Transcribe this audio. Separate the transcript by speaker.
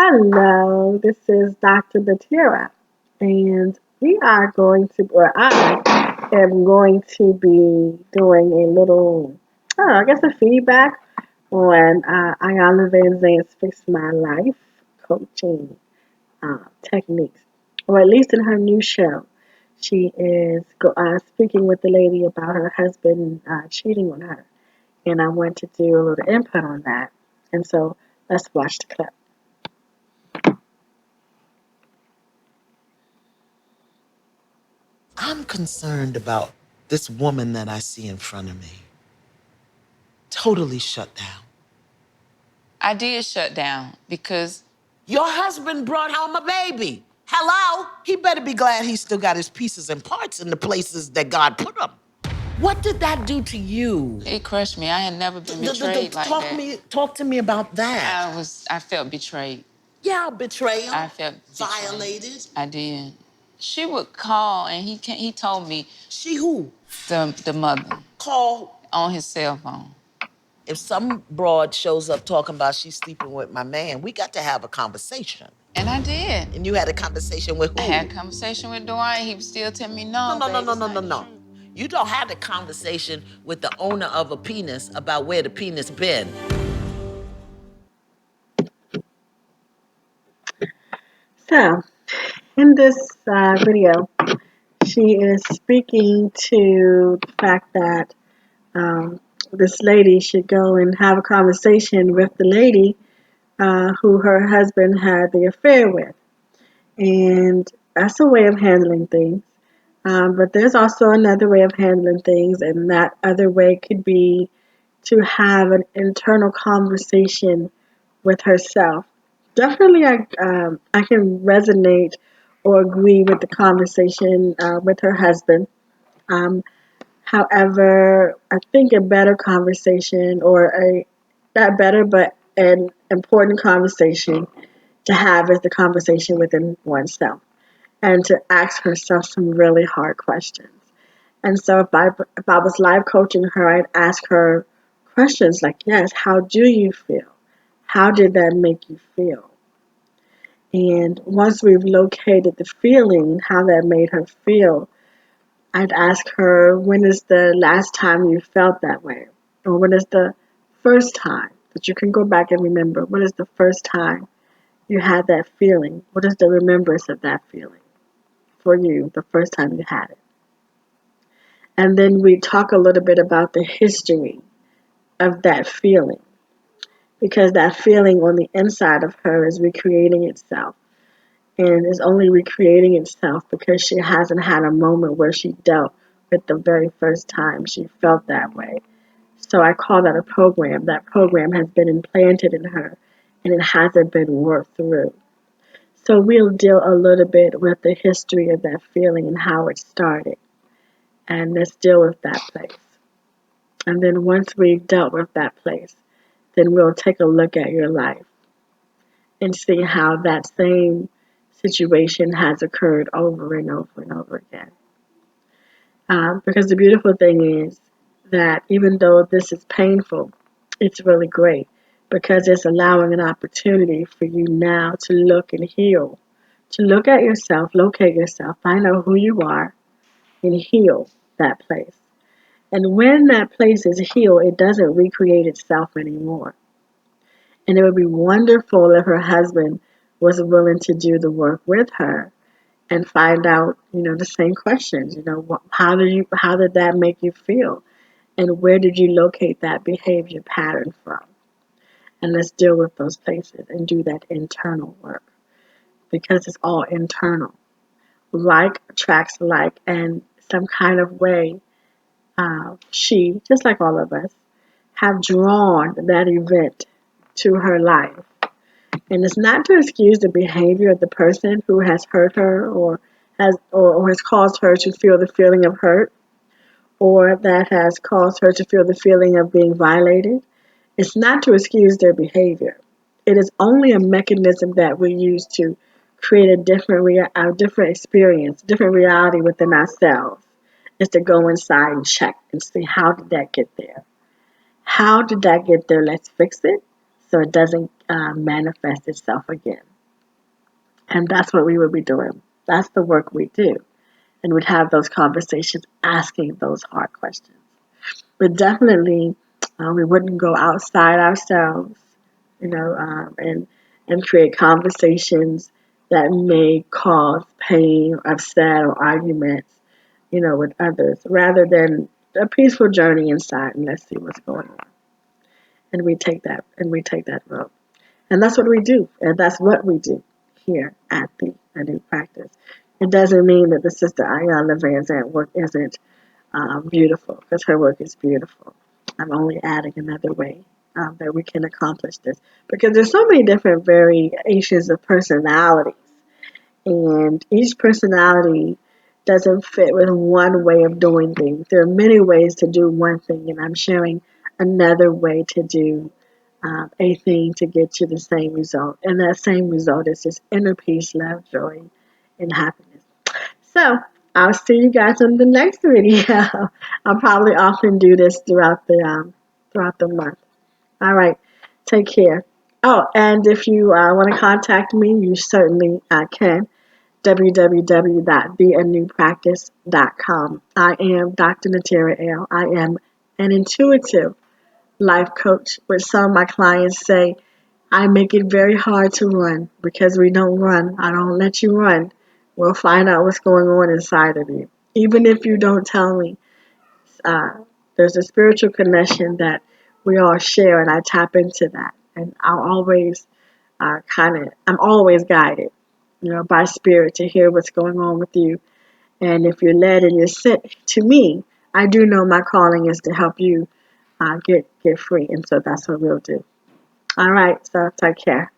Speaker 1: Hello, this is Dr. Neteira, and we are going to, or I am going to be doing a little, I guess, a feedback on Iyanla Vanzant's Fix My Life coaching techniques, or at least in her new show. She is speaking with the lady about her husband cheating on her, and I want to do a little input on that. And so let's watch the clip.
Speaker 2: I'm concerned about this woman that I see in front of me. Totally shut down.
Speaker 3: I did shut down because
Speaker 2: Your husband brought home a baby. Hello? He better be glad he still got his pieces and parts in the places that God put them. What did that do to you?
Speaker 3: it crushed me. I had never been betrayed like that.
Speaker 2: Talk to me about that.
Speaker 3: I felt betrayed.
Speaker 2: Yeah, betrayal,
Speaker 3: I felt betrayed.
Speaker 2: violated.
Speaker 3: I did. She would call and he told me
Speaker 2: She who?
Speaker 3: the mother
Speaker 2: Call.
Speaker 3: on his cell phone.
Speaker 2: If some broad shows up talking about she's sleeping with my man, we got to have a conversation.
Speaker 3: And I did.
Speaker 2: And you had a conversation with
Speaker 3: I
Speaker 2: who?
Speaker 3: had a conversation with Dwight. He was still telling me
Speaker 2: No,
Speaker 3: no,
Speaker 2: no, no,
Speaker 3: babe,
Speaker 2: no,
Speaker 3: it's
Speaker 2: no, no,
Speaker 3: not
Speaker 2: no.
Speaker 3: true.
Speaker 2: You don't have the conversation with the owner of a penis about where the penis been.
Speaker 1: So, in this video, she is speaking to the fact that this lady should go and have a conversation with the lady who her husband had the affair with. And that's a way of handling things. But there's also another way of handling things, and that other way could be to have an internal conversation with herself. Definitely, I can resonate or agree with the conversation with her husband. Um, However, I think a better conversation, or a not better, but an important conversation to have, is the conversation within oneself, and to ask herself some really hard questions. And so if I was live coaching her, I'd ask her questions like, yes, how do you feel? How did that make you feel? And once we've located the feeling, how that made her feel, I'd ask her, when is the last time you felt that way? Or when is the first time that you can go back and remember? When is the first time you had that feeling? What is the remembrance of that feeling for you, the first time you had it? And then we talk a little bit about the history of that feeling, because that feeling on the inside of her is recreating itself, and is only recreating itself because she hasn't had a moment where she dealt with the very first time she felt that way. So I call that a program. That program has been implanted in her, and it hasn't been worked through. So we'll deal a little bit with the history of that feeling and how it started, and let's deal with that place. And then once we've dealt with that place, then we'll take a look at your life and see how that same situation has occurred over and over and over again. Because the beautiful thing is that even though this is painful, it's really great, because it's allowing an opportunity for you now to look and heal, to look at yourself, locate yourself, find out who you are, and heal that place. And when that place is healed, it doesn't recreate itself anymore. And it would be wonderful if her husband was willing to do the work with her and find out, the same questions. How did that make you feel? And where did you locate that behavior pattern from? And let's deal with those places and do that internal work, because it's all internal. Like attracts like, and some kind of way, she, just like all of us, have drawn that event to her life. And it's not to excuse the behavior of the person who has hurt her, or has caused her to feel the feeling of hurt, or that has caused her to feel the feeling of being violated. It's not to excuse their behavior. It is only a mechanism that we use to create a different experience, different reality within ourselves. Is to go inside and check and see, how did that get there? How did that get there? Let's fix it. so it doesn't manifest itself again. And that's what we would be doing. That's the work we do. And we'd have those conversations asking those hard questions. But definitely, we wouldn't go outside ourselves, and create conversations that may cause pain, upset, or arguments, with others, rather than a peaceful journey inside and let's see what's going on. And we take that road. And that's what we do. And that's what we do here at the Anu Practice. It doesn't mean that the sister Iyanla Vanzant work isn't beautiful, because her work is beautiful. I'm only adding another way that we can accomplish this, because there's so many different variations of personalities, and each personality doesn't fit with one way of doing things. There are many ways to do one thing, and I'm sharing another way to do a thing to get you the same result. And that same result is just inner peace, love, joy, and happiness. So I'll see you guys in the next video. I'll probably often do this throughout the month. All right, take care. Oh, and if you want to contact me, you certainly can. www.theanewpractice.com. I am Dr.Neteira Anu. I am an intuitive life coach, which some of my clients say I make it very hard to run, because we don't run. I don't let you run. We'll find out what's going on inside of you. Even if you don't tell me, uh, there's a spiritual connection that we all share, and I tap into that. And I'm always guided, by spirit to hear what's going on with you. And if you're led and you're sent to me, I do know my calling is to help you get free. And so that's what we'll do. All right, so take care.